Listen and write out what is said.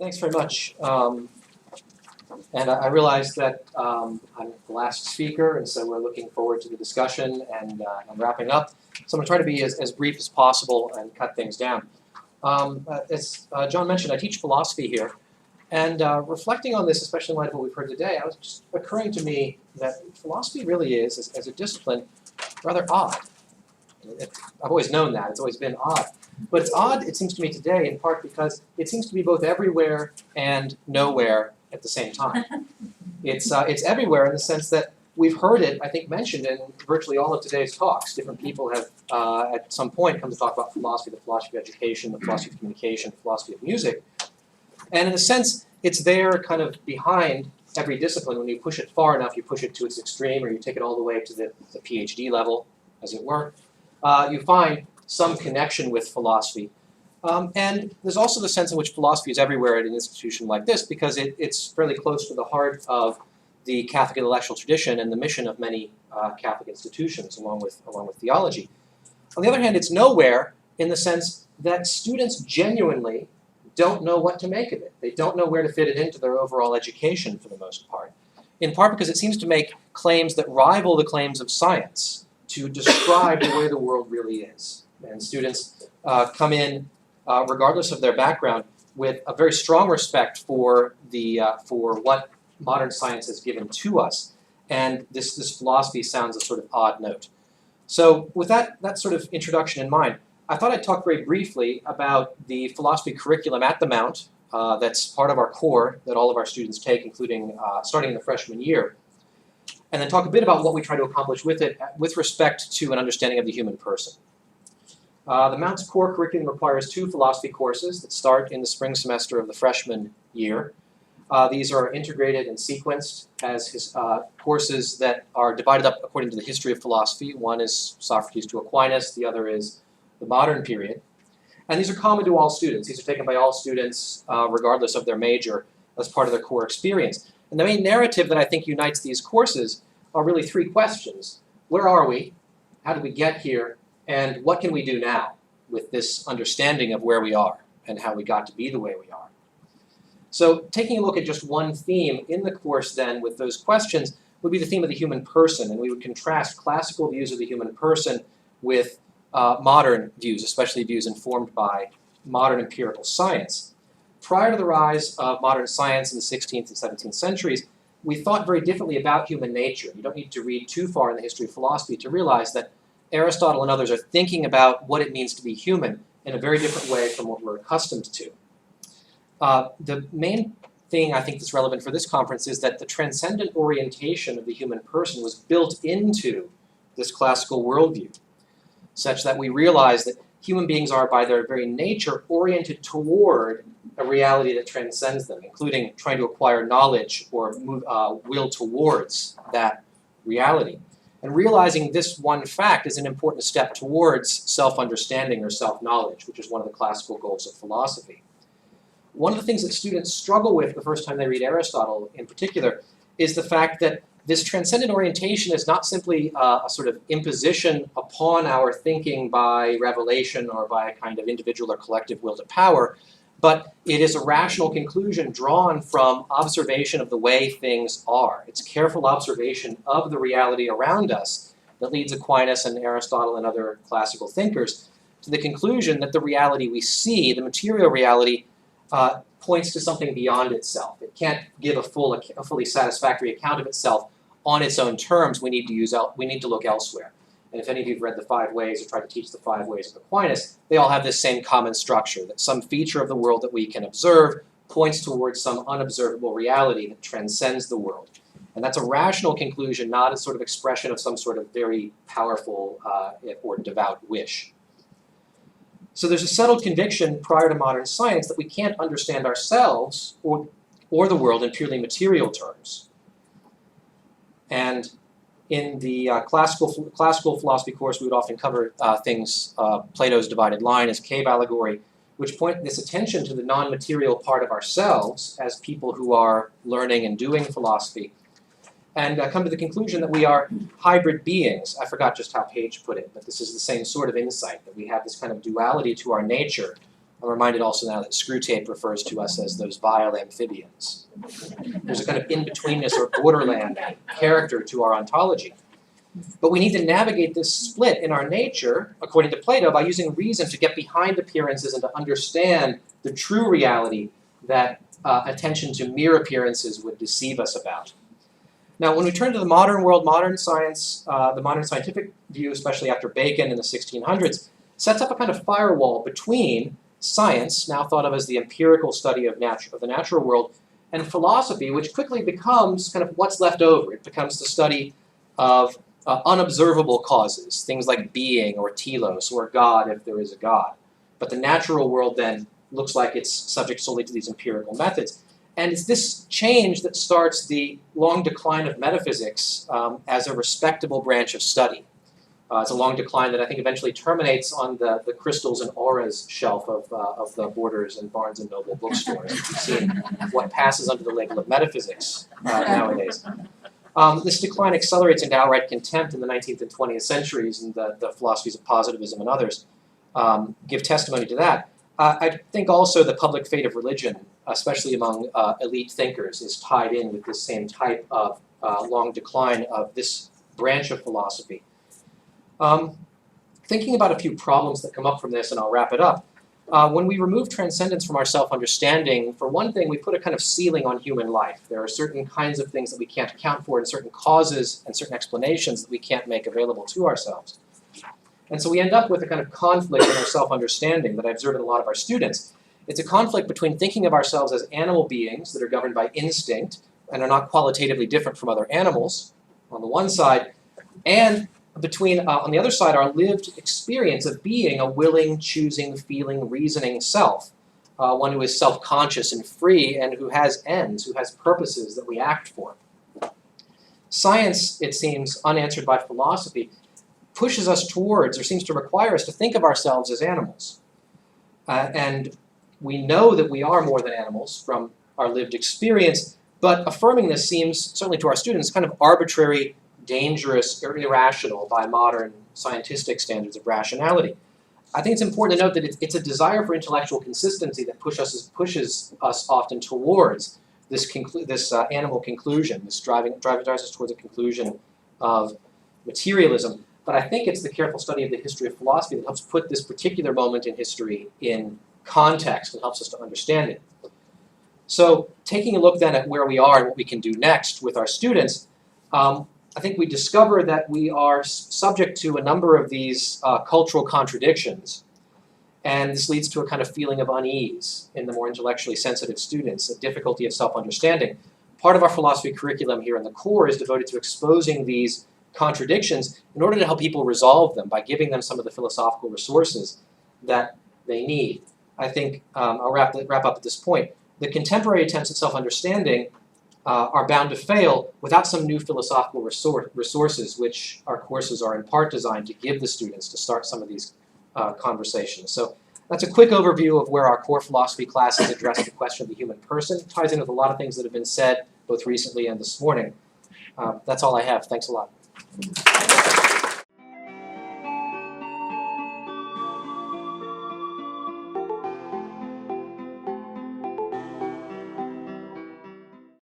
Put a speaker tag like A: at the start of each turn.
A: Thanks very much. And I realize that I'm the last speaker, and so we're looking forward to the discussion and wrapping up. So I'm going to try to be as brief as possible and cut things down. As John mentioned, I teach philosophy here. And reflecting on this, especially in light of what we've heard today, it was just occurring to me that philosophy really is, as a discipline, rather odd. I've always known that. It's always been odd. But it's odd, it seems to me today, in part because it seems to be both everywhere and nowhere at the same time. It's everywhere in the sense that we've heard it, I think, mentioned in virtually all of today's talks. Different people have, at some point, come to talk about philosophy, the philosophy of education, the philosophy of communication, the philosophy of music. And in a sense, it's there kind of behind every discipline. When you push it far enough, you push it to its extreme, or you take it all the way to the PhD level, as it were, you find some connection with philosophy. And there's also the sense in which philosophy is everywhere at an institution like this, because it's fairly close to the heart of the Catholic intellectual tradition and the mission of many Catholic institutions, along with theology. On the other hand, it's nowhere in the sense that students genuinely don't know what to make of it. They don't know where to fit it into their overall education for the most part. In part because it seems to make claims that rival the claims of science to describe the way the world really is. And students come in, regardless of their background, with a very strong respect for what modern science has given to us. And this philosophy sounds a sort of odd note. So with that sort of introduction in mind, I thought I'd talk very briefly about the philosophy curriculum at the Mount. That's part of our core that all of our students take, including starting in the freshman year. And then talk a bit about what we try to accomplish with it with respect to an understanding of the human person. The Mount's core curriculum requires 2 philosophy courses that start in the spring semester of the freshman year. These are integrated and sequenced as courses that are divided up according to the history of philosophy. One is Socrates to Aquinas, the other is the modern period. And these are common to all students. These are taken by all students, regardless of their major, as part of their core experience. And the main narrative that I think unites these courses are really 3 questions. Where are we? How did we get here? And what can we do now with this understanding of where we are and how we got to be the way we are? So taking a look at just one theme in the course then with those questions would be the theme of the human person. And we would contrast classical views of the human person with modern views, especially views informed by modern empirical science. Prior to the rise of modern science in the 16th and 17th centuries, we thought very differently about human nature. You don't need to read too far in the history of philosophy to realize that Aristotle and others are thinking about what it means to be human in a very different way from what we're accustomed to. The main thing I think that's relevant for this conference is that the transcendent orientation of the human person was built into this classical worldview, such that we realize that human beings are, by their very nature, oriented toward a reality that transcends them, including trying to acquire knowledge or will towards that reality. And realizing this one fact is an important step towards self-understanding or self-knowledge, which is one of the classical goals of philosophy. One of the things that students struggle with the first time they read Aristotle in particular is the fact that this transcendent orientation is not simply a sort of imposition upon our thinking by revelation or by a kind of individual or collective will to power, but it is a rational conclusion drawn from observation of the way things are. It's careful observation of the reality around us that leads Aquinas and Aristotle and other classical thinkers to the conclusion that the reality we see, the material reality, points to something beyond itself. It can't give a fully satisfactory account of itself on its own terms. We need to look elsewhere. And if any of you have read the 5 Ways or tried to teach the 5 Ways of Aquinas, they all have this same common structure, that some feature of the world that we can observe points towards some unobservable reality that transcends the world. And that's a rational conclusion, not a sort of expression of some sort of very powerful or devout wish. So there's a settled conviction prior to modern science that we can't understand ourselves or the world in purely material terms. And in the classical philosophy course, we would often cover things, Plato's divided line as cave allegory, which point this attention to the non-material part of ourselves as people who are learning and doing philosophy, and come to the conclusion that we are hybrid beings. I forgot just how Page put it, but this is the same sort of insight, that we have this kind of duality to our nature, I'm reminded also now that Screwtape refers to us as those vile amphibians. There's a kind of in-betweenness or borderland character to our ontology. But we need to navigate this split in our nature, according to Plato, by using reason to get behind appearances and to understand the true reality that attention to mere appearances would deceive us about. Now, when we turn to the modern world, modern science, the modern scientific view, especially after Bacon in the 1600s, sets up a kind of firewall between science, now thought of as the empirical study of the natural world, and philosophy, which quickly becomes kind of what's left over. It becomes the study of unobservable causes, things like being or telos or God if there is a God. But the natural world then looks like it's subject solely to these empirical methods. And it's this change that starts the long decline of metaphysics as a respectable branch of study. It's a long decline that I think eventually terminates on the crystals and auras shelf of the Borders and Barnes and Noble bookstores. You've seen what passes under the label of metaphysics nowadays. This decline accelerates into outright contempt in the 19th and 20th centuries, and the philosophies of positivism and others give testimony to that. I think also the public fate of religion, especially among elite thinkers, is tied in with this same type of long decline of this branch of philosophy. Thinking about a few problems that come up from this, and I'll wrap it up. When we remove transcendence from our self-understanding, for one thing, we put a kind of ceiling on human life. There are certain kinds of things that we can't account for, and certain causes and certain explanations that we can't make available to ourselves. And so we end up with a kind of conflict in our self-understanding that I observe in a lot of our students. It's a conflict between thinking of ourselves as animal beings that are governed by instinct and are not qualitatively different from other animals, on the one side, and between, on the other side, our lived experience of being a willing, choosing, feeling, reasoning self, one who is self-conscious and free and who has ends, who has purposes that we act for. Science, it seems, unanswered by philosophy, pushes us towards, or seems to require us to think of ourselves as animals. And we know that we are more than animals from our lived experience, but affirming this seems, certainly to our students, kind of arbitrary, dangerous, or irrational by modern scientific standards of rationality. I think it's important to note that it's a desire for intellectual consistency that pushes us often towards this animal conclusion, this drives us towards a conclusion of materialism. But I think it's the careful study of the history of philosophy that helps put this particular moment in history in context and helps us to understand it. So taking a look then at where we are and what we can do next with our students, I think we discover that we are subject to a number of these cultural contradictions, and this leads to a kind of feeling of unease in the more intellectually sensitive students, a difficulty of self-understanding. Part of our philosophy curriculum here in the core is devoted to exposing these contradictions in order to help people resolve them by giving them some of the philosophical resources that they need. I think I'll wrap up at this point. The contemporary attempts at self-understanding are bound to fail without some new philosophical resources, which our courses are in part designed to give the students to start some of these conversations. So that's a quick overview of where our core philosophy classes address the question of the human person. It ties in with a lot of things that have been said both recently and this morning. That's all I have. Thanks a lot.